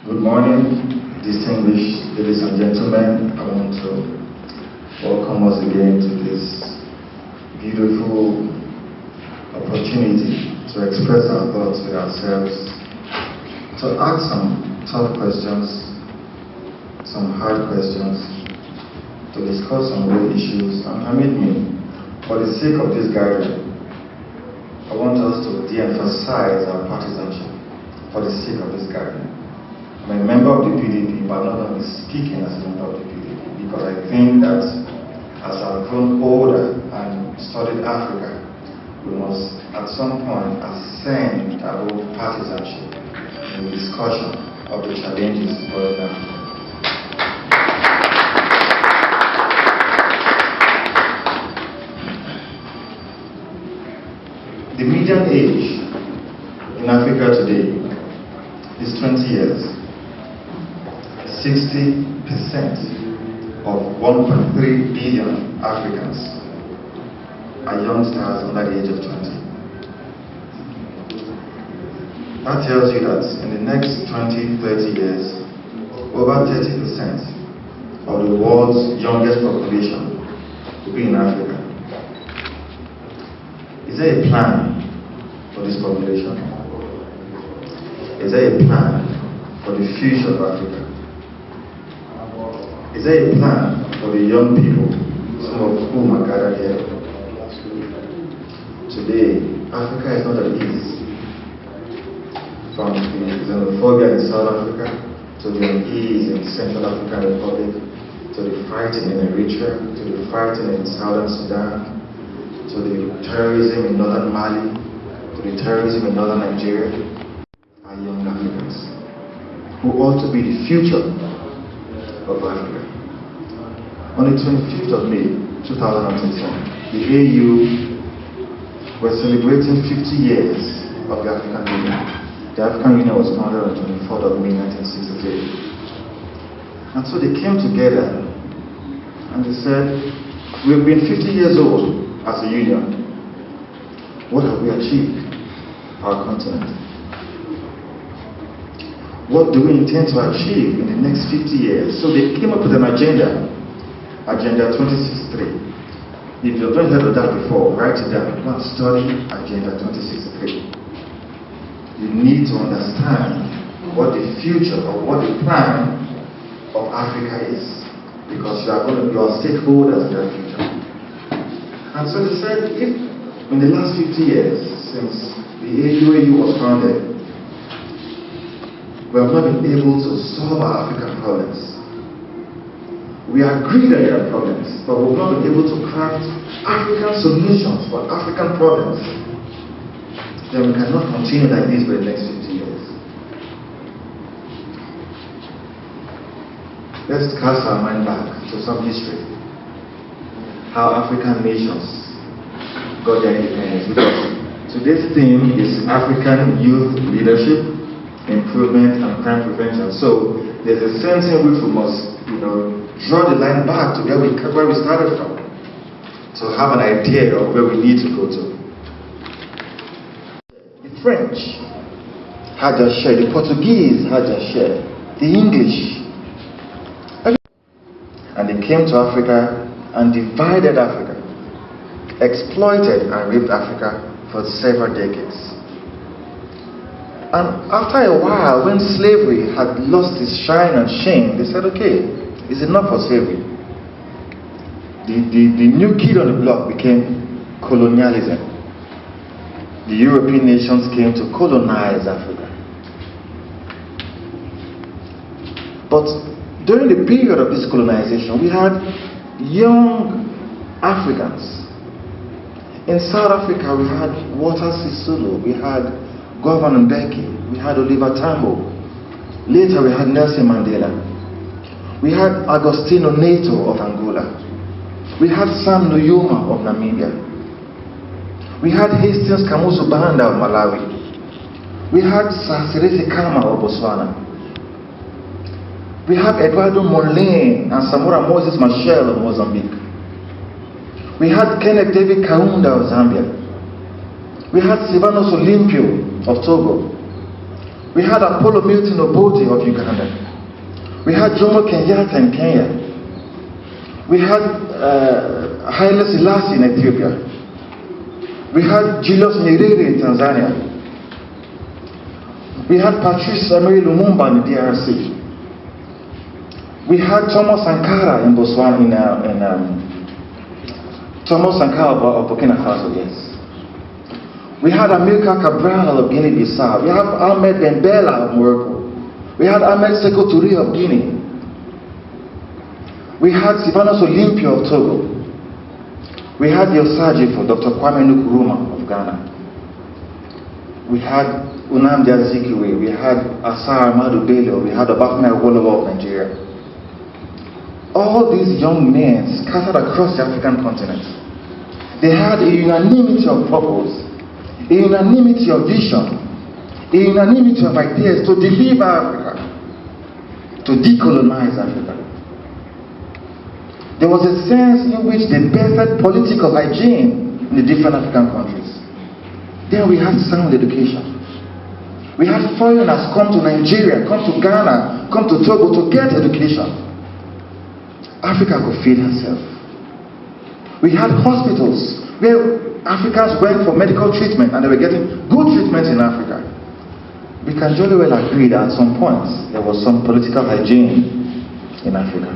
Good morning, distinguished ladies and gentlemen. I want to welcome us again to this beautiful opportunity to express our thoughts with ourselves, to ask some tough questions, some hard questions, to discuss some real issues. And permit me, for the sake of this gathering, I want us to de-emphasize our partisanship for the sake of this gathering. I'm a member of the PDP, but I'm not going to be speaking as a member of the PDP, because I think that as I've grown older and studied Africa, we must at some point ascend above partisanship in the discussion of the challenges going on. The median age in Africa today is 20 years. 60% of 1.3 billion Africans are youngsters under the age of 20. That tells you that in the next 20-30 years, over 30% of the world's youngest population will be in Africa. Is there a plan for this population? Is there a plan for the future of Africa? Is there a plan for the young people, some of whom are gathered here? Today, Africa is not at ease. From the xenophobia in South Africa, to the unease in Central African Republic, to the fighting in Eritrea, to the fighting in Southern Sudan, to the terrorism in Northern Mali, to the terrorism in Northern Nigeria, are young Africans who ought to be the future of Africa. On the 25th of May 2010, the AU was celebrating 50 years of the African Union. The African Union was founded on the 24th of May 1963. And so they came together and they said, we've been 50 years old as a union. What have we achieved? Our continent. What do we intend to achieve in the next 50 years? So they came up with an agenda, Agenda 2063. If you've not heard of that before, write it down. Go and study Agenda 2063. You need to understand what the future or what the plan of Africa is, because you are stakeholders in that future. And so they said, if in the last 50 years since the AU was founded, we have not been able to solve our African problems. We agree that there are problems, but we've not been able to craft African solutions for African problems. Then we cannot continue like this for the next 50 years. Let's cast our mind back to some history. How African nations got their independence. Because today's theme is African youth leadership, improvement, and crime prevention. So there's a sense in which we must, draw the line back to where we started from, to have an idea of where we need to go to. The French had their share, the Portuguese had their share, the English, and they came to Africa and divided Africa, exploited and raped Africa for several decades. And after a while, when slavery had lost its shine and shame, they said, okay, it's enough for slavery. The new kid on the block became colonialism. The European nations came to colonize Africa. But during the period of this colonization, we had young Africans. In South Africa, we had Walter Sisulu, we had Governor Mbeki, we had Oliver Tambo. Later, we had Nelson Mandela. We had Agostinho Neto of Angola. We had Sam Nujoma of Namibia. We had Hastings Kamuzu Banda of Malawi. We had Sasirisi Kama of Botswana. We have Eduardo Moulin and Samora Moses Machel of Mozambique. We had Kenneth David Kaunda of Zambia. We had Silvanus Olympio of Togo. We had Apollo Milton Obote of Uganda. We had Jomo Kenyatta in Kenya. We had Haile Selassie in Ethiopia. We had Julius Nyerere in Tanzania. We had Patrice Emery Lumumba in the DRC. We had Thomas Sankara in Botswana, Thomas Sankara of Burkina Faso, yes. We had Amilcar Cabral of Guinea-Bissau. We have Ahmed Bembela of Morocco. We had Ahmed Sékou Touré of Guinea. We had Sylvanus Olympio of Togo. We had Yosajifo, Dr. Kwame Nkrumah of Ghana. We had Nnamdi Azikiwe. We had Asa Ahmadu Bello. We had Obafemi Awolowo of Nigeria. All these young men scattered across the African continent. They had a unanimity of purpose, a unanimity of vision, a unanimity of ideas to deliver Africa, to decolonize Africa. There was a sense in which they bettered political hygiene in the different African countries. Then we had sound education. We had foreigners come to Nigeria, come to Ghana, come to Togo to get education. Africa could feed herself. We had hospitals where Africans went for medical treatment and they were getting good treatment in Africa. We can jolly well agree that at some point there was some political hygiene in Africa.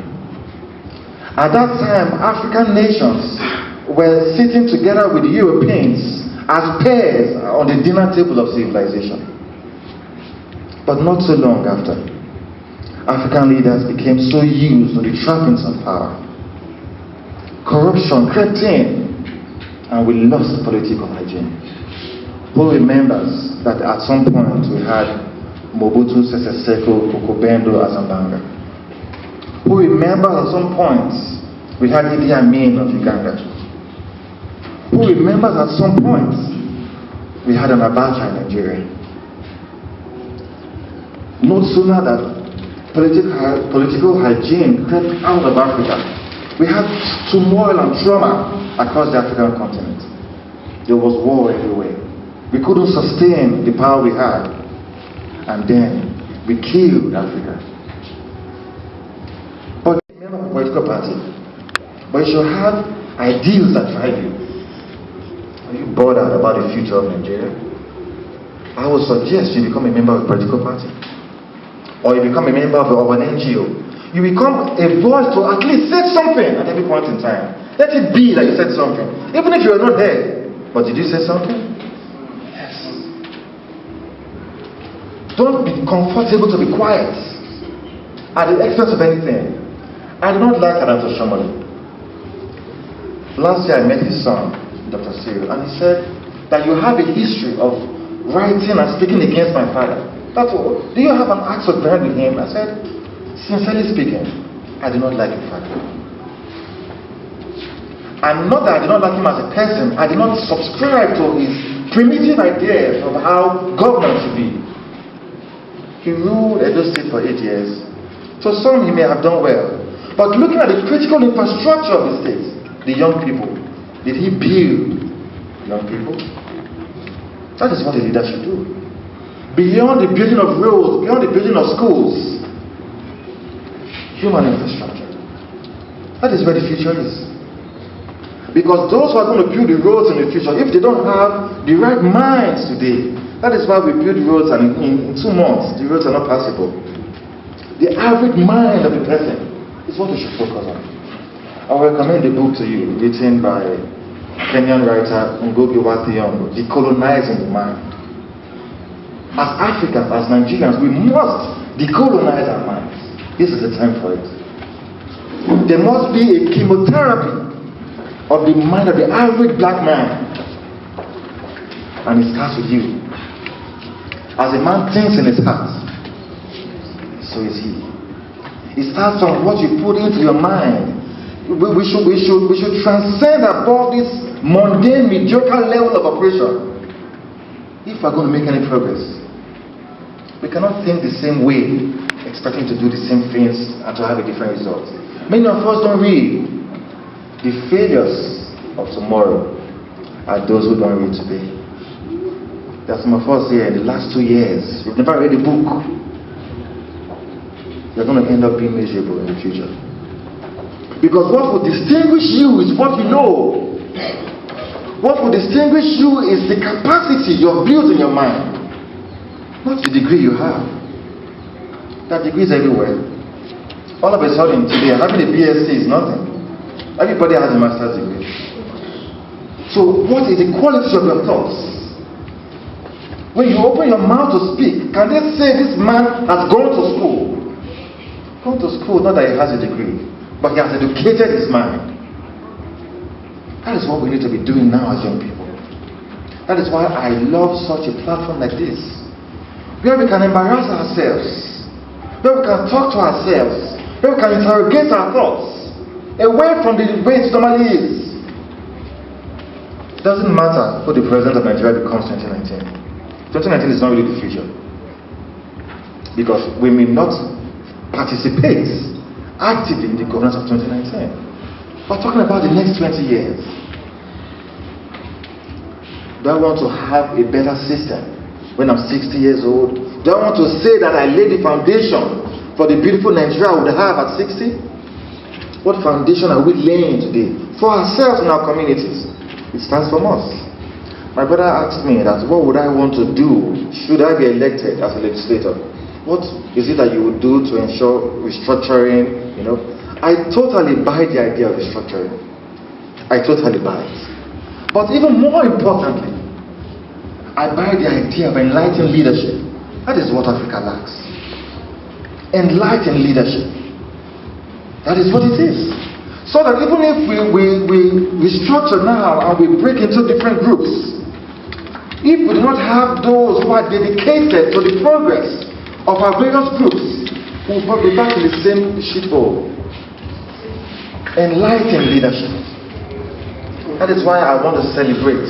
At that time, African nations were sitting together with Europeans as pairs on the dinner table of civilization. But not so long after, African leaders became so used to the trappings of power. Corruption crept in, and we lost political hygiene. Who remembers that at some point we had Mobutu Sese Seko Kokobendo Azambanga? Who remembers at some point we had Idi Amin of Uganda? Who remembers at some point we had an Abacha in Nigeria? No sooner that political hygiene crept out of Africa, we had turmoil and trauma across the African continent. There was war everywhere. We couldn't sustain the power we had. And then we killed Africa. But you remember a political party. But you should have ideals that drive you. Are you bothered about the future of Nigeria? I would suggest you become a member of a political party. Or you become a member of an NGO. You become a voice to at least say something at every point in time. Let it be that you said something. Even if you are not there. But did you say something? Yes. Don't be comfortable to be quiet at the expense of anything. I do not like Adato Shomoli. Last year I met his son, Dr. Cyril, and he said that you have a history of writing and speaking against my father. That's all. Do you have an axe of ground with him? I said, sincerely speaking, I do not like your father. And not that I did not like him as a person, I did not subscribe to his primitive ideas of how government should be. He ruled Edo State for 8 years. So some he may have done well. But looking at the critical infrastructure of the state, the young people, did he build young people? That is what a leader should do. Beyond the building of roads, beyond the building of schools, human infrastructure. That is where the future is. Because those who are going to build the roads in the future, if they don't have the right minds today, that is why we build roads and in 2 months, the roads are not passable. The average mind of the person is what we should focus on. I will recommend the book to you, written by Kenyan writer Ngugi wa Thiong'o, Decolonizing the Mind. As Africans, as Nigerians, we must decolonize our minds. This is the time for it. There must be a chemotherapy of the mind of the average black man. And it starts with you. As a man thinks in his heart, so is he. It starts from what you put into your mind. We should transcend above this mundane, mediocre level of operation if we're going to make any progress. We cannot think the same way, expecting to do the same things and to have a different result. Many of us don't read. The failures of tomorrow are those who don't read today. There are some of us here in the last 2 years, you've never read a book. You're going to end up being miserable in the future. Because what will distinguish you is what you know. What will distinguish you is the capacity you have built in your mind, not the degree you have. That degree is everywhere. All of a sudden today, having a BSc is nothing. Everybody has a master's degree. So what is the quality of your thoughts? When you open your mouth to speak, can they say this man has gone to school? Gone to school, not that he has a degree, but he has educated his mind. That is what we need to be doing now as young people. That is why I love such a platform like this, where we can embarrass ourselves, where we can talk to ourselves, where we can interrogate our thoughts, away from the way it normally is. It doesn't matter who the president of Nigeria becomes 2019. 2019 is not really the future. Because we may not participate actively in the governance of 2019. We're talking about the next 20 years. Do I want to have a better system when I'm 60 years old? Do I want to say that I laid the foundation for the beautiful Nigeria I would have at 60? What foundation are we laying today for ourselves and our communities? It starts from us. My brother asked me that what would I want to do should I be elected as a legislator? What is it that you would do to ensure restructuring, I totally buy the idea of restructuring. I totally buy it. But even more importantly, I buy the idea of enlightened leadership. That is what Africa lacks. Enlightened leadership. That is what it is. So that even if we restructure now and we break into different groups, if we do not have those who are dedicated to the progress of our various groups, we'll probably be back in the same shithole. Enlightened leadership. That is why I want to celebrate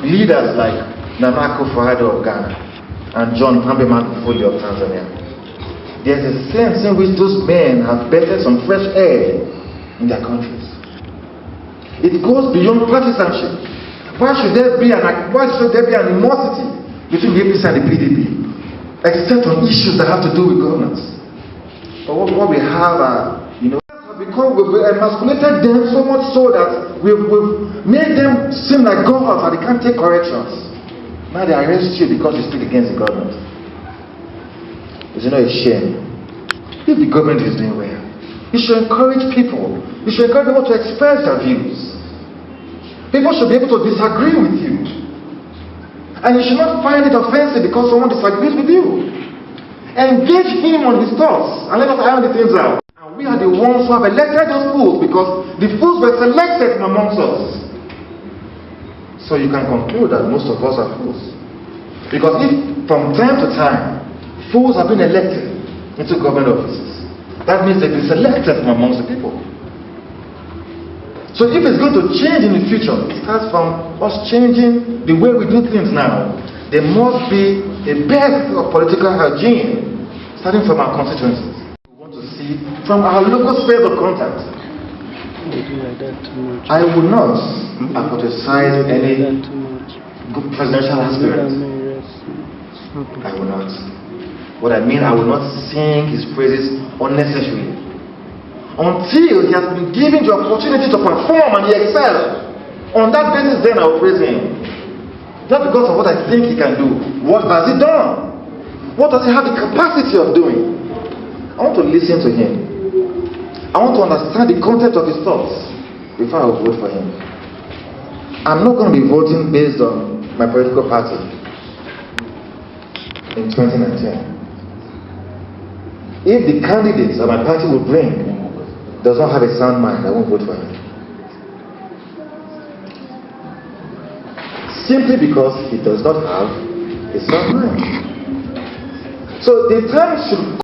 leaders like Nana Akufo-Addo of Ghana and John Pombe Magufuli of Tanzania. There's a sense in which those men have bettered some fresh air in their countries. It goes beyond partisanship. Why should there be an animosity between the APC and the PDP, except on issues that have to do with governance? But what we have are, because we've emasculated them so much so that we've made them seem like gods and they can't take corrections. Now they arrest you because you speak against the government. Is it not a shame? If the government is doing well, you should encourage people. You should encourage people to express their views. People should be able to disagree with you. And you should not find it offensive because someone disagrees with you. Engage him on his thoughts and let us iron the things out. We are the ones who have elected those fools because the fools were selected from amongst us. So you can conclude that most of us are fools. Because if from time to time fools have been elected into government offices, that means they've been selected from amongst the people. So if it's going to change in the future, it starts from us changing the way we do things now. There must be a best of political hygiene starting from our constituencies. From our local sphere of contact. I would not apologize any good presidential aspirant. I will not. What I mean, I will not sing his praises unnecessarily. Until he has been given the opportunity to perform and he excels. On that basis, then I will praise him. Not because of what I think he can do. What has he done? What does he have the capacity of doing? I want to listen to him. I want to understand the content of his thoughts before I vote for him. I'm not going to be voting based on my political party in 2019. If the candidates that my party will bring does not have a sound mind, I won't vote for him. Simply because he does not have a sound mind. So the time should